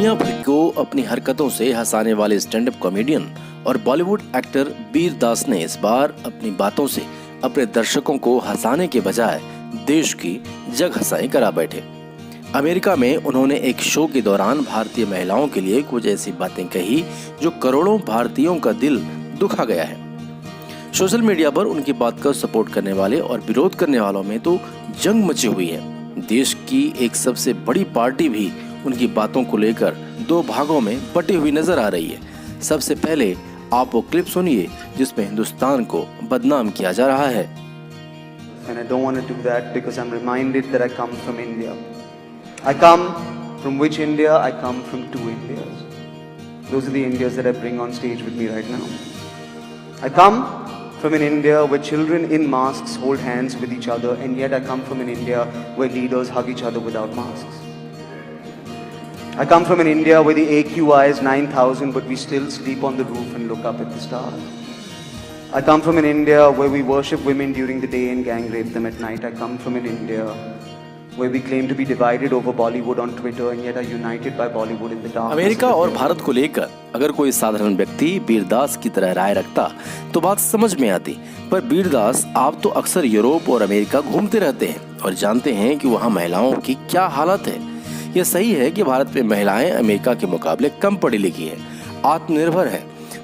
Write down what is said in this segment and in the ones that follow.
दुनिया भर को अपनी हरकतों से हंसाने वाले स्टैंड अप कॉमेडियन और बॉलीवुड एक्टर वीर दास ने इस बार अपनी बातों से अपने दर्शकों को हंसाने के बजाय देश की जग हंसाई करा बैठे। अमेरिका में उन्होंने एक शो के दौरान भारतीय महिलाओं के लिए कुछ ऐसी बातें कही जो करोड़ों भारतीयों का दिल दुखा गया है। सोशल मीडिया पर उनकी बात का सपोर्ट करने वाले और विरोध करने वालों में तो जंग मची हुई है। देश की एक सबसे बड़ी पार्टी भी उनकी बातों को लेकर दो भागों में बटी हुई नजर आ रही है। सबसे पहले आप वो क्लिप सुनिए जिसमें हिंदुस्तान को बदनाम किया जा रहा है। And I don't want to do that because I'm reminded that I come from India. I come from which India? I come from two Indias. Those are the Indias that I bring on stage with me right now. I come from an India where children in masks hold hands with each other, and yet I come from an India where leaders hug each other without masks. I come from an India where the AQI is 9,000 but we still sleep on the roof and look up at the stars. I come from an India where we worship women during the day and gang rape them at night. I come from an India where we claim to be divided over Bollywood on Twitter and yet are united by Bollywood in the dark. America और भारत को लेकर अगर कोई साधारण व्यक्ति वीर दास की तरह राय रखता तो बात समझ में आती, पर वीर दास आप तो अक्सर यूरोप और अमेरिका घूमते रहते हैं और जानते हैं कि वहाँ महिलाओं की क्या हालत है। यह सही है कि भारत में महिलाएं अमेरिका के मुकाबले कम पढ़ी लिखी है, आत्मनिर्भर है,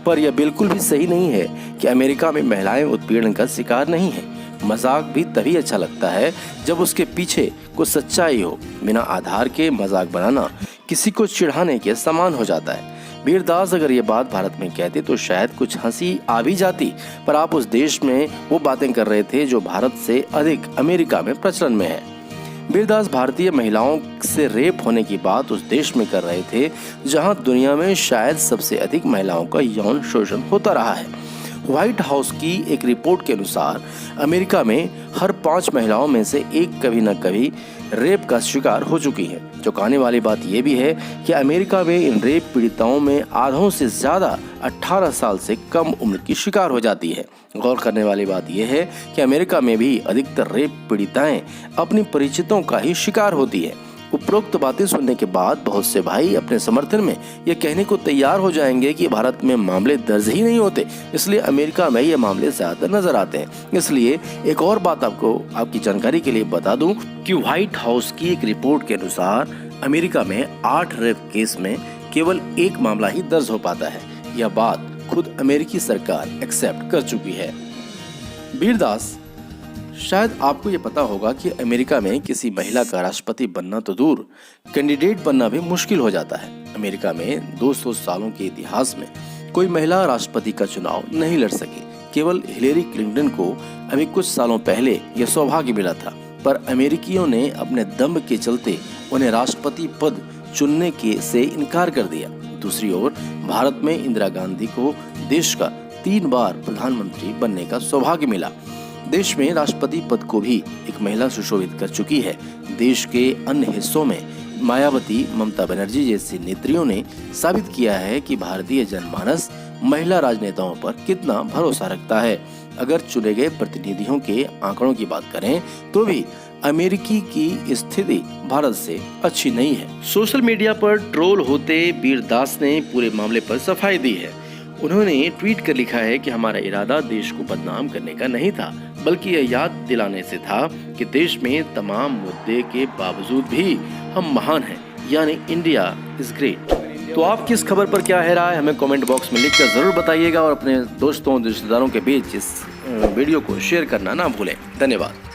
पर यह बिल्कुल भी सही नहीं है कि अमेरिका में महिलाएं उत्पीड़न का शिकार नहीं है। मजाक भी तभी अच्छा लगता है जब उसके पीछे कुछ सच्चाई हो। बिना आधार के मजाक बनाना किसी को चिढ़ाने के समान हो जाता है। वीर दास अगर ये बात भारत में कहते तो शायद कुछ हंसी आ भी जाती, पर आप उस देश में वो बातें कर रहे थे जो भारत से अधिक अमेरिका में प्रचलन में है। वीर दास भारतीय महिलाओं से रेप होने की बात उस देश में कर रहे थे जहां दुनिया में शायद सबसे अधिक महिलाओं का यौन शोषण होता रहा है। व्हाइट हाउस की एक रिपोर्ट के अनुसार अमेरिका में हर 5 महिलाओं में से एक कभी न कभी रेप का शिकार हो चुकी है। चौंकाने वाली बात यह भी है कि अमेरिका में इन रेप पीड़िताओं में आधों से ज्यादा 18 साल से कम उम्र की शिकार हो जाती है। गौर करने वाली बात यह है कि अमेरिका में भी अधिकतर रेप पीड़िताएं अपनी परिचितों का ही शिकार होती है। उपरोक्त बातें सुनने के बाद बहुत से भाई अपने समर्थन में यह कहने को तैयार हो जाएंगे कि भारत में मामले दर्ज ही नहीं होते, इसलिए अमेरिका में ये मामले ज्यादा नजर आते हैं। इसलिए एक और बात आपको आपकी जानकारी के लिए बता दूं कि व्हाइट हाउस की एक रिपोर्ट के अनुसार अमेरिका में 8 रेप केस में केवल 1 मामला ही दर्ज हो पाता है। यह बात खुद अमेरिकी सरकार एक्सेप्ट कर चुकी है। वीर दास, शायद आपको ये पता होगा कि अमेरिका में किसी महिला का राष्ट्रपति बनना तो दूर, कैंडिडेट बनना भी मुश्किल हो जाता है। अमेरिका में 200 सालों के इतिहास में कोई महिला राष्ट्रपति का चुनाव नहीं लड़ सकी। केवल हिलेरी क्लिंटन को अभी कुछ सालों पहले यह सौभाग्य मिला था, पर अमेरिकियों ने अपने दम्भ के चलते उन्हें राष्ट्रपति पद चुनने से इनकार कर दिया। दूसरी ओर भारत में इंदिरा गांधी को देश का 3 बार प्रधानमंत्री बनने का सौभाग्य मिला। देश में राष्ट्रपति पद को भी एक महिला सुशोभित कर चुकी है। देश के अन्य हिस्सों में मायावती, ममता बनर्जी जैसी नेत्रियों ने साबित किया है कि भारतीय जनमानस महिला राजनेताओं पर कितना भरोसा रखता है। अगर चुने गए प्रतिनिधियों के आंकड़ों की बात करें तो भी अमेरिकी की स्थिति भारत से अच्छी नहीं है। सोशल मीडिया पर ट्रोल होते वीर दास ने पूरे मामले पर सफाई दी है। उन्होंने ट्वीट कर लिखा है कि हमारा इरादा देश को बदनाम करने का नहीं था, बल्कि यह याद दिलाने से था कि देश में तमाम मुद्दे के बावजूद भी हम महान हैं, यानी इंडिया इज ग्रेट। तो आप किस खबर पर क्या है राय हमें कमेंट बॉक्स में लिखकर जरूर बताइएगा और अपने दोस्तों रिश्तेदारों के बीच इस वीडियो को शेयर करना ना भूलें। धन्यवाद।